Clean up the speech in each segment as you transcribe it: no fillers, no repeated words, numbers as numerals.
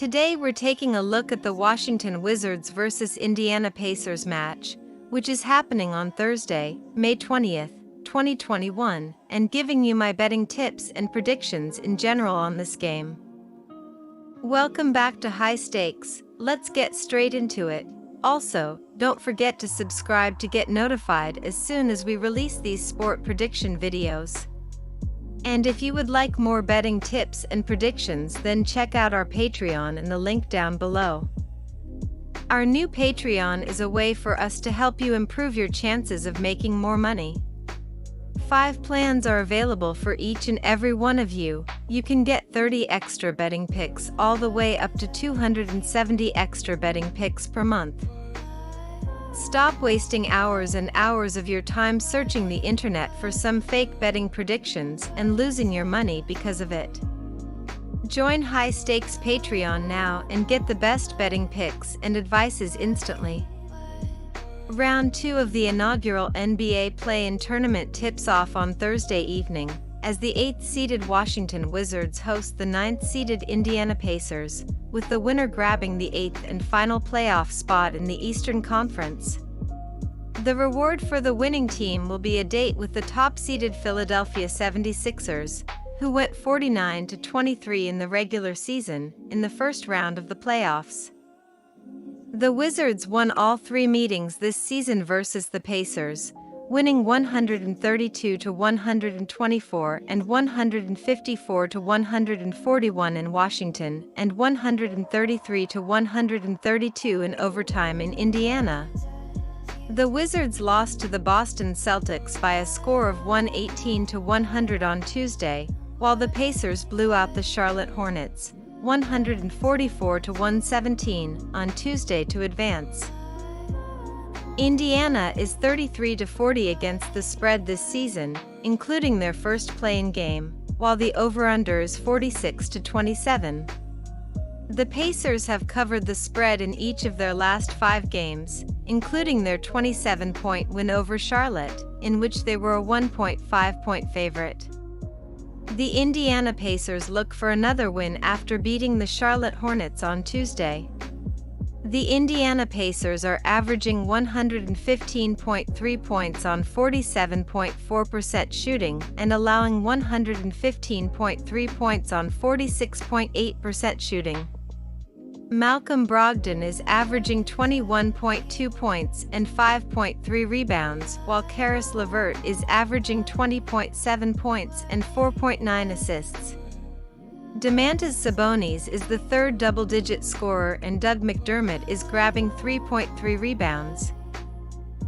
Today we're taking a look at the Washington Wizards vs Indiana Pacers match, which is happening on Thursday, May 20th, 2021, and giving you my betting tips and predictions in general on this game. Welcome back to High Stakes. Let's get straight into it. Also, don't forget to subscribe to get notified as soon as we release these sport prediction videos. And if you would like more betting tips and predictions, then check out our Patreon in the link down below. Our new Patreon is a way for us to help you improve your chances of making more money. 5 plans are available for each and every one of you. You can get 30 extra betting picks all the way up to 270 extra betting picks per month. Stop wasting hours and hours of your time searching the internet for some fake betting predictions and losing your money because of it. Join High Stakes Patreon now and get the best betting picks and advices instantly. Round 2 of the inaugural NBA Play-In Tournament tips off on Thursday evening, as the 8th-seeded Washington Wizards host the 9th-seeded Indiana Pacers, with the winner grabbing the 8th and final playoff spot in the Eastern Conference. The reward for the winning team will be a date with the top-seeded Philadelphia 76ers, who went 49-23 in the regular season, in the first round of the playoffs. The Wizards won all 3 meetings this season versus the Pacers, winning 132-124 and 154-141 in Washington and 133-132 in overtime in Indiana. The Wizards lost to the Boston Celtics by a score of 118-100 on Tuesday, while the Pacers blew out the Charlotte Hornets 144-117 on Tuesday to advance. Indiana is 33-40 against the spread this season, including their first play-in game, while the over-under is 46-27. The Pacers have covered the spread in each of their last 5 games, including their 27-point win over Charlotte, in which they were a 1.5-point favorite. The Indiana Pacers look for another win after beating the Charlotte Hornets on Tuesday. The Indiana Pacers are averaging 115.3 points on 47.4% shooting and allowing 115.3 points on 46.8% shooting. Malcolm Brogdon is averaging 21.2 points and 5.3 rebounds, while Caris LeVert is averaging 20.7 points and 4.9 assists. Domantas Sabonis is the 3rd double-digit scorer and Doug McDermott is grabbing 3.3 rebounds.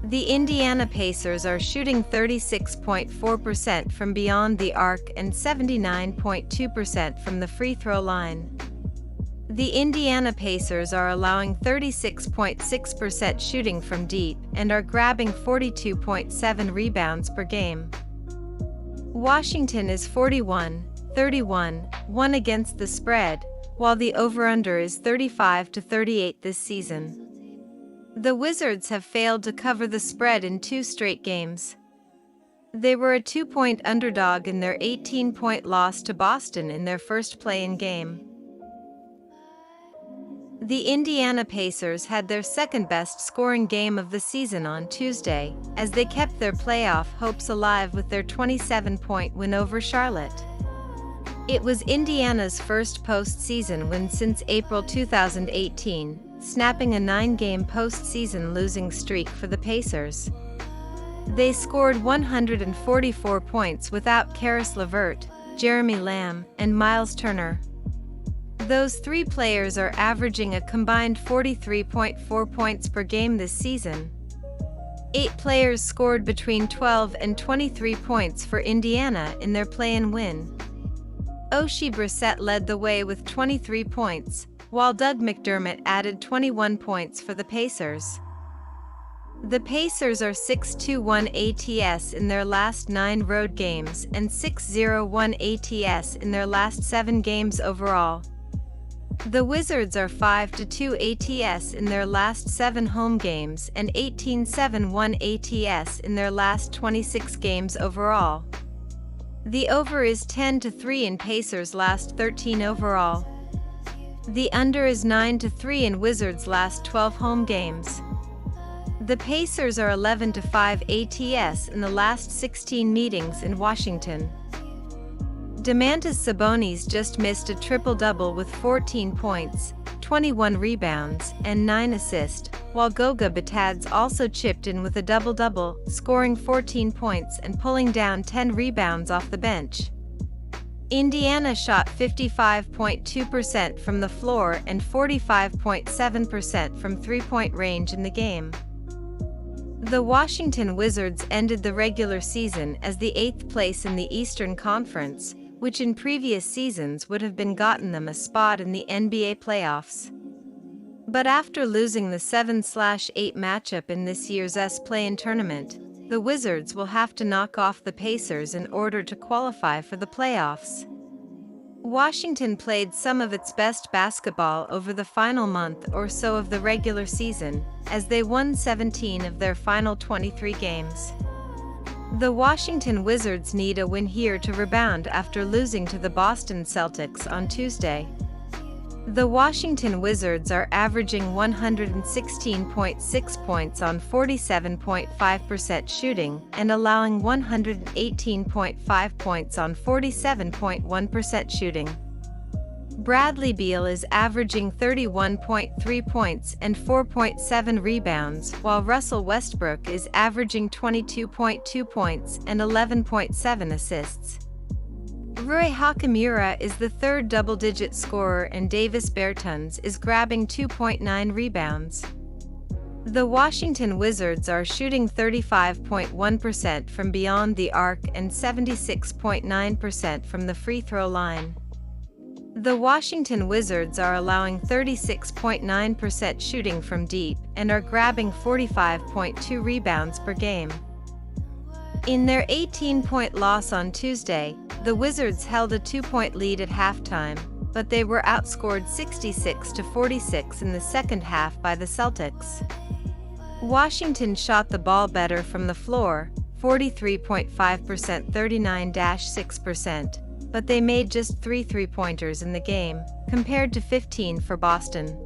The Indiana Pacers are shooting 36.4% from beyond the arc and 79.2% from the free throw line. The Indiana Pacers are allowing 36.6% shooting from deep and are grabbing 42.7 rebounds per game. Washington is 41-31-1 against the spread, while the over-under is 35-38 this season. The Wizards have failed to cover the spread in 2 straight games. They were a 2-point underdog in their 18-point loss to Boston in their first play-in game. The Indiana Pacers had their second-best scoring game of the season on Tuesday, as they kept their playoff hopes alive with their 27-point win over Charlotte. It was Indiana's first postseason win since April 2018, snapping a 9-game postseason losing streak for the Pacers. They scored 144 points without Caris LeVert, Jeremy Lamb, and Miles Turner. Those 3 players are averaging a combined 43.4 points per game this season. 8 players scored between 12 and 23 points for Indiana in their play-in win. Oshae Brissett led the way with 23 points, while Doug McDermott added 21 points for the Pacers. The Pacers are 6-2-1 ATS in their last 9 road games and 6-0-1 ATS in their last 7 games overall. The Wizards are 5-2 ATS in their last 7 home games and 18-7-1 ATS in their last 26 games overall. The over is 10-3 in Pacers' last 13 overall. The under is 9-3 in Wizards' last 12 home games. The Pacers are 11-5 ATS in the last 16 meetings in Washington. Domantas Sabonis just missed a triple-double with 14 points, 21 rebounds, and 9 assists, while Goga Bitadze also chipped in with a double-double, scoring 14 points and pulling down 10 rebounds off the bench. Indiana shot 55.2% from the floor and 45.7% from three-point range in the game. The Washington Wizards ended the regular season as the 8th place in the Eastern Conference, which in previous seasons would have gotten them a spot in the NBA playoffs. But after losing the 7/8 matchup in this year's play-in tournament, the Wizards will have to knock off the Pacers in order to qualify for the playoffs. Washington played some of its best basketball over the final month or so of the regular season, as they won 17 of their final 23 games. The Washington Wizards need a win here to rebound after losing to the Boston Celtics on Tuesday. The Washington Wizards are averaging 116.6 points on 47.5% shooting and allowing 118.5 points on 47.1% shooting. Bradley Beal is averaging 31.3 points and 4.7 rebounds, while Russell Westbrook is averaging 22.2 points and 11.7 assists. Rui Hachimura is the third double-digit scorer and Davis Bertans is grabbing 2.9 rebounds. The Washington Wizards are shooting 35.1% from beyond the arc and 76.9% from the free throw line. The Washington Wizards are allowing 36.9% shooting from deep and are grabbing 45.2 rebounds per game. In their 18-point loss on Tuesday, the Wizards held a 2-point lead at halftime, but they were outscored 66-46 in the second half by the Celtics. Washington shot the ball better from the floor, 43.5%, 39.6%, but they made just 3 three-pointers in the game, compared to 15 for Boston.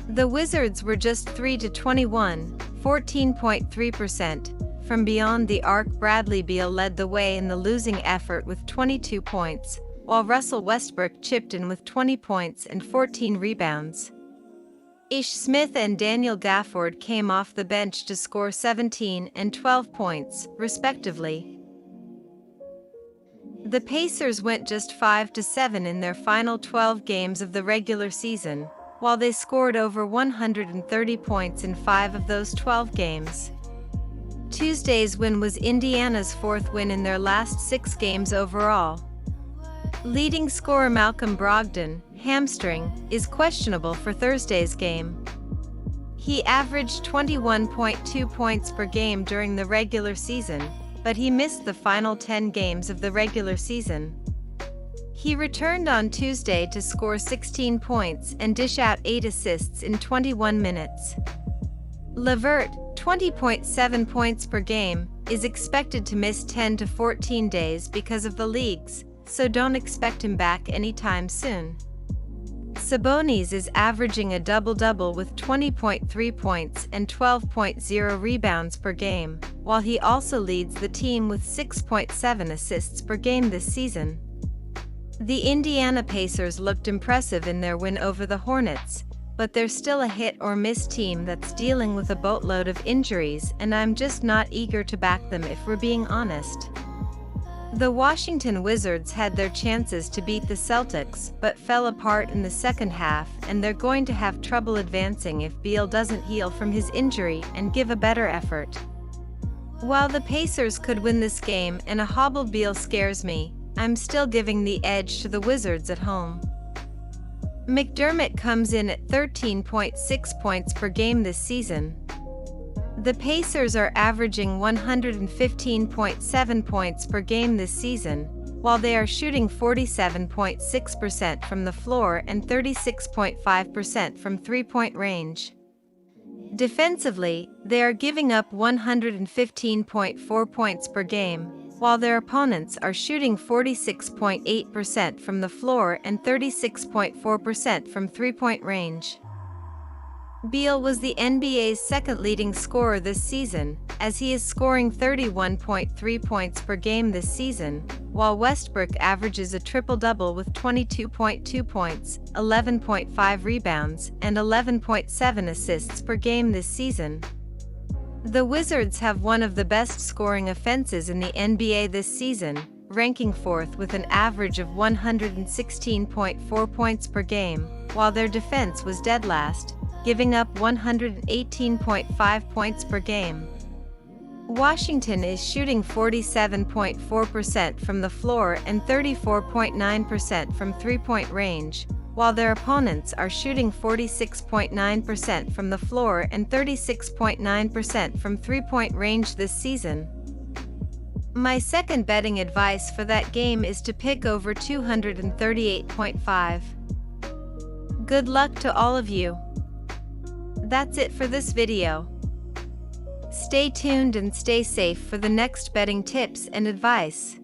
The Wizards were just 3-21, 14.3%. From beyond the arc. Bradley Beal led the way in the losing effort with 22 points, while Russell Westbrook chipped in with 20 points and 14 rebounds. Ish Smith and Daniel Gafford came off the bench to score 17 and 12 points, respectively. The Pacers went just 5-7 in their final 12 games of the regular season, while they scored over 130 points in 5 of those 12 games. Tuesday's win was Indiana's 4th win in their last 6 games overall. Leading scorer Malcolm Brogdon, hamstring, is questionable for Thursday's game. He averaged 21.2 points per game during the regular season, but he missed the final 10 games of the regular season. He returned on Tuesday to score 16 points and dish out 8 assists in 21 minutes. LeVert, 20.7 points per game, is expected to miss 10 to 14 days because of the leagues, so don't expect him back anytime soon. Sabonis is averaging a double-double with 20.3 points and 12.0 rebounds per game, while he also leads the team with 6.7 assists per game this season. The Indiana Pacers looked impressive in their win over the Hornets, but they're still a hit-or-miss team that's dealing with a boatload of injuries, and I'm just not eager to back them if we're being honest. The Washington Wizards had their chances to beat the Celtics, but fell apart in the second half, and they're going to have trouble advancing if Beal doesn't heal from his injury and give a better effort. While the Pacers could win this game and a hobbled Beal scares me, I'm still giving the edge to the Wizards at home. McDermott comes in at 13.6 points per game this season. The Pacers are averaging 115.7 points per game this season, while they are shooting 47.6% from the floor and 36.5% from three-point range. Defensively, they are giving up 115.4 points per game, while their opponents are shooting 46.8% from the floor and 36.4% from three-point range. Beal was the NBA's second leading scorer this season, as he is scoring 31.3 points per game this season, while Westbrook averages a triple-double with 22.2 points, 11.5 rebounds, and 11.7 assists per game this season. The Wizards have one of the best scoring offenses in the NBA this season, ranking fourth with an average of 116.4 points per game, while their defense was dead last, giving up 118.5 points per game. Washington is shooting 47.4% from the floor and 34.9% from three-point range, while their opponents are shooting 46.9% from the floor and 36.9% from three-point range this season. My second betting advice for that game is to pick over 238.5. Good luck to all of you. That's it for this video. Stay tuned and stay safe for the next betting tips and advice.